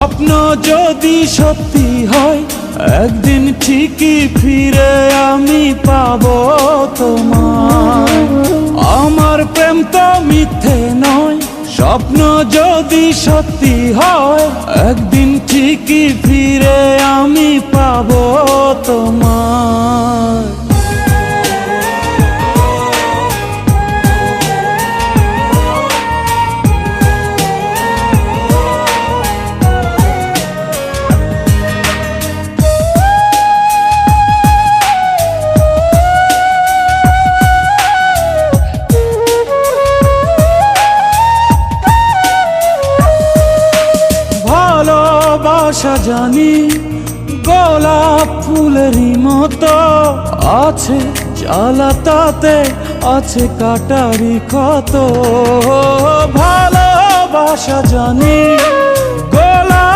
স্বপ্ন যদি সত্যি হয় একদিন ঠিকই ফিরে আমি পাবো তোমায়। আমার প্রেম তো মিথ্যে নয়, স্বপ্ন যদি সত্যি হয় একদিন ঠিকই ফিরে আমি পাবো তোমায়। ভালোবাসা জানি গোলাপ ফুলেরই মতো, আছে জ্বালা তাতে আছে কাটারি ক্ষত। ভালোবাসা জানি